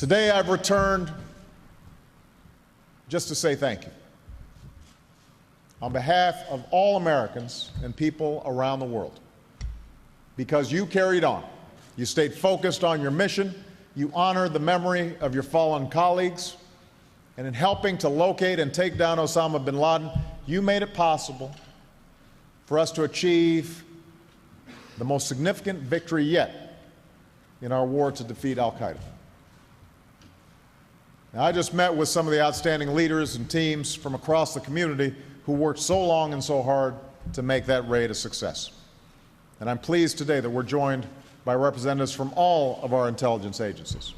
Today I've returned just to say thank you. On behalf of all Americans and people around the world, because you carried on. You stayed focused on your mission, you honored the memory of your fallen colleagues, and in helping to locate and take down Osama bin Laden, you made it possible for us to achieve the most significant victory yet in our war to defeat al-Qaeda. Now, I just met with some of the outstanding leaders and teams from across the community who worked so long and so hard to make that raid a success. And I'm pleased today that we're joined by representatives from all of our intelligence agencies,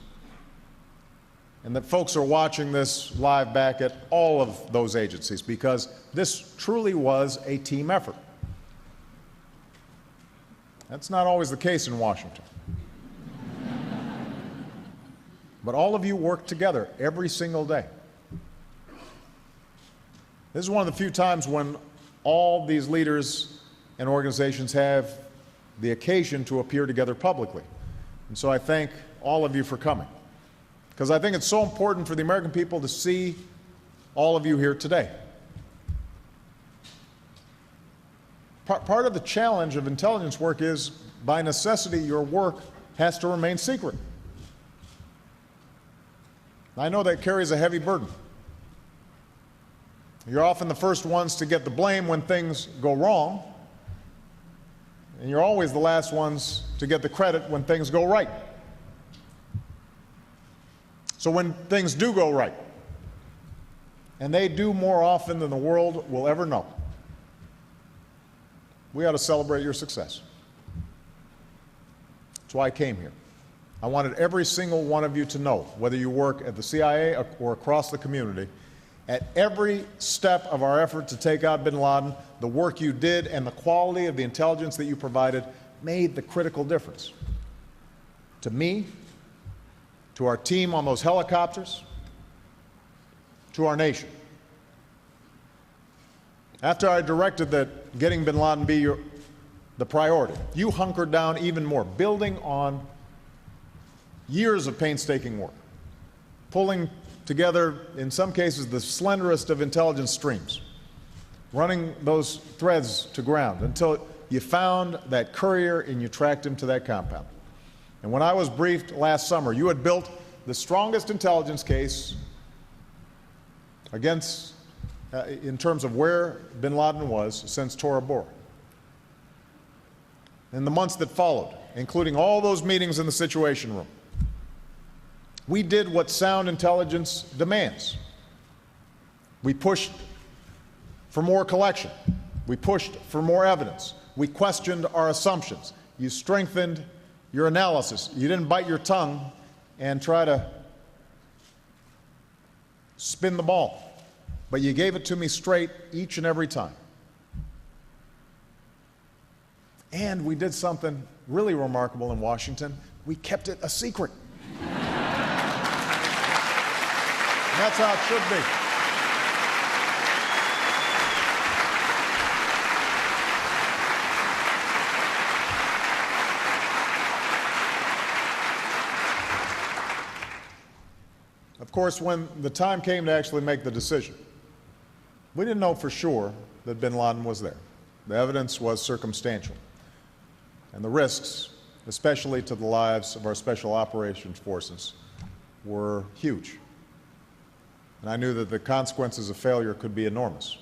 and that folks are watching this live back at all of those agencies, because this truly was a team effort. That's not always the case in Washington. But all of you work together every single day. This is one of the few times when all these leaders and organizations have the occasion to appear together publicly. And so I thank all of you for coming, because I think it's so important for the American people to see all of you here today. Part of the challenge of intelligence work is, by necessity, your work has to remain secret. I know that carries a heavy burden. You're often the first ones to get the blame when things go wrong, and you're always the last ones to get the credit when things go right. So when things do go right, and they do more often than the world will ever know, we ought to celebrate your success. That's why I came here. I wanted every single one of you to know, whether you work at the CIA or across the community, at every step of our effort to take out bin Laden, the work you did and the quality of the intelligence that you provided made the critical difference. To me, to our team on those helicopters, to our nation. After I directed that getting bin Laden be the priority, you hunkered down even more, building on years of painstaking work, pulling together, in some cases, the slenderest of intelligence streams, running those threads to ground until you found that courier and you tracked him to that compound. And when I was briefed last summer, you had built the strongest intelligence case against, in terms of where bin Laden was, since Tora Bora. In the months that followed, including all those meetings in the Situation Room, we did what sound intelligence demands. We pushed for more collection. We pushed for more evidence. We questioned our assumptions. You strengthened your analysis. You didn't bite your tongue and try to spin the ball, but you gave it to me straight each and every time. And we did something really remarkable in Washington. We kept it a secret. That's how it should be. Of course, when the time came to actually make the decision, we didn't know for sure that bin Laden was there. The evidence was circumstantial, and the risks, especially to the lives of our special operations forces, were huge. And I knew that the consequences of failure could be enormous.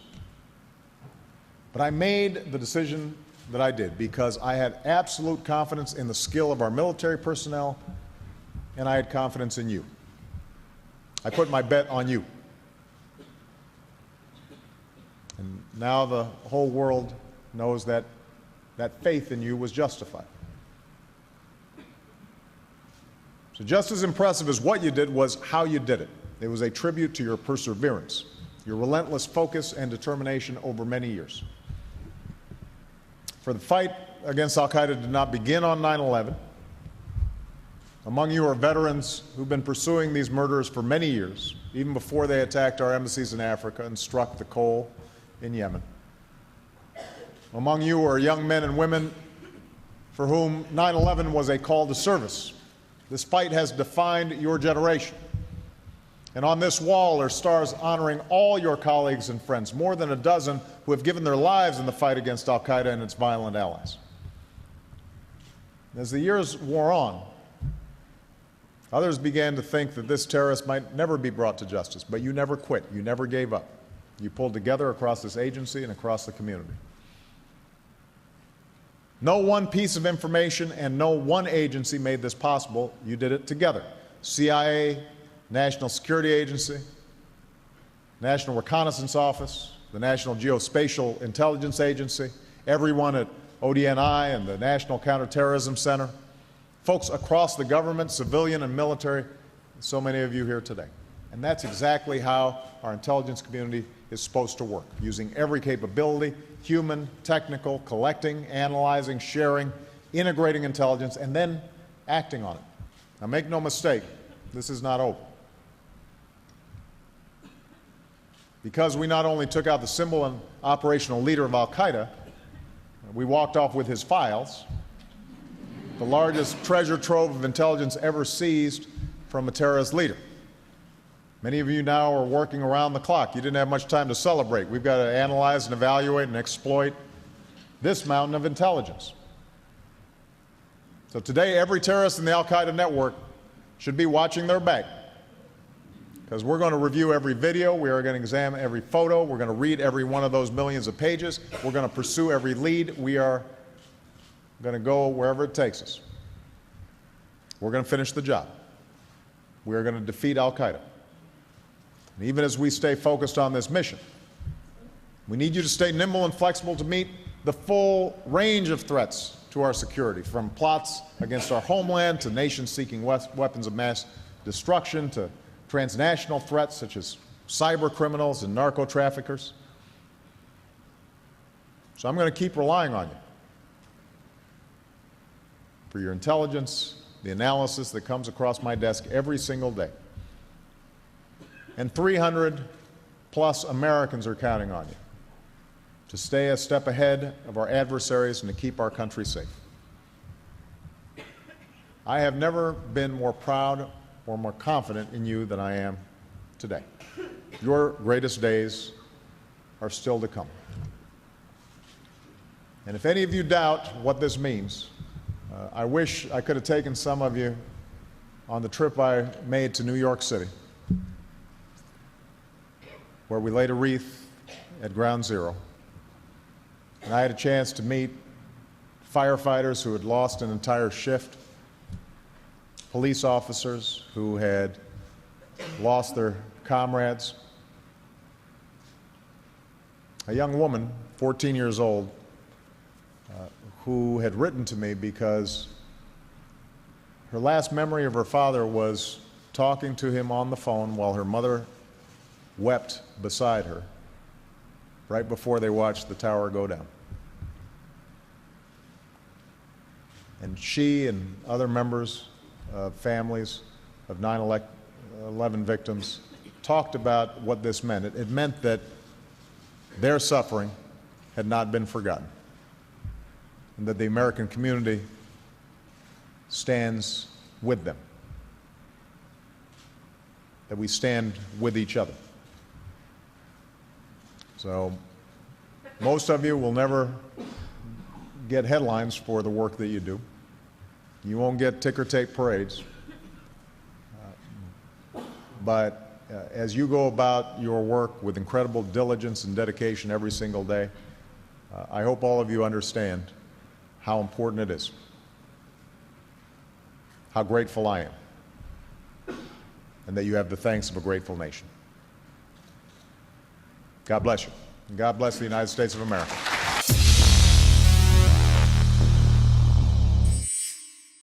But I made the decision that I did because I had absolute confidence in the skill of our military personnel, and I had confidence in you. I put my bet on you. And now the whole world knows that that faith in you was justified. So just as impressive as what you did was how you did it. It was a tribute to your perseverance, your relentless focus and determination over many years. For the fight against al-Qaeda did not begin on 9/11. Among you are veterans who've been pursuing these murderers for many years, even before they attacked our embassies in Africa and struck the coal in Yemen. Among you are young men and women for whom 9/11 was a call to service This fight has defined your generation. And on this wall are stars honoring all your colleagues and friends, more than a dozen who have given their lives in the fight against al-Qaeda and its violent allies. As the years wore on, others began to think that this terrorist might never be brought to justice, but you never quit. You never gave up. You pulled together across this agency and across the community. No one piece of information and no one agency made this possible. You did it together. CIA, National Security Agency, National Reconnaissance Office, the National Geospatial Intelligence Agency, everyone at ODNI and the National Counterterrorism Center, folks across the government, civilian and military, so many of you here today. And that's exactly how our intelligence community is supposed to work, using every capability, human, technical, collecting, analyzing, sharing, integrating intelligence, and then acting on it. Now, make no mistake, this is not over. Because we not only took out the symbol and operational leader of al-Qaeda, we walked off with his files, the largest treasure trove of intelligence ever seized from a terrorist leader. Many of you now are working around the clock. You didn't have much time to celebrate. We've got to analyze and evaluate and exploit this mountain of intelligence. So today, every terrorist in the al-Qaeda network should be watching their back, because we're going to review every video, we are going to examine every photo, we're going to read every one of those millions of pages, we're going to pursue every lead, we are going to go wherever it takes us. We're going to finish the job. We are going to defeat al-Qaeda. And even as we stay focused on this mission, we need you to stay nimble and flexible to meet the full range of threats to our security, from plots against our homeland to nations seeking weapons of mass destruction to transnational threats such as cyber criminals and narco traffickers. So I'm going to keep relying on you for your intelligence, the analysis that comes across my desk every single day. And 300 plus Americans are counting on you to stay a step ahead of our adversaries and to keep our country safe. I have never been more proud or more confident in you than I am today. Your greatest days are still to come. And if any of you doubt what this means, I wish I could have taken some of you on the trip I made to New York City, where we laid a wreath at Ground Zero. And I had a chance to meet firefighters who had lost an entire shift, police officers who had lost their comrades, a young woman, 14 years old, who had written to me because her last memory of her father was talking to him on the phone while her mother wept beside her right before they watched the tower go down. And she and other members of families of 9/11 victims talked about what this meant. It meant that their suffering had not been forgotten, and that the American community stands with them, that we stand with each other. So most of you will never get headlines for the work that you do. You won't get ticker tape parades. But as you go about your work with incredible diligence and dedication every single day, I hope all of you understand how important it is, how grateful I am, and that you have the thanks of a grateful nation. God bless you, and God bless the United States of America.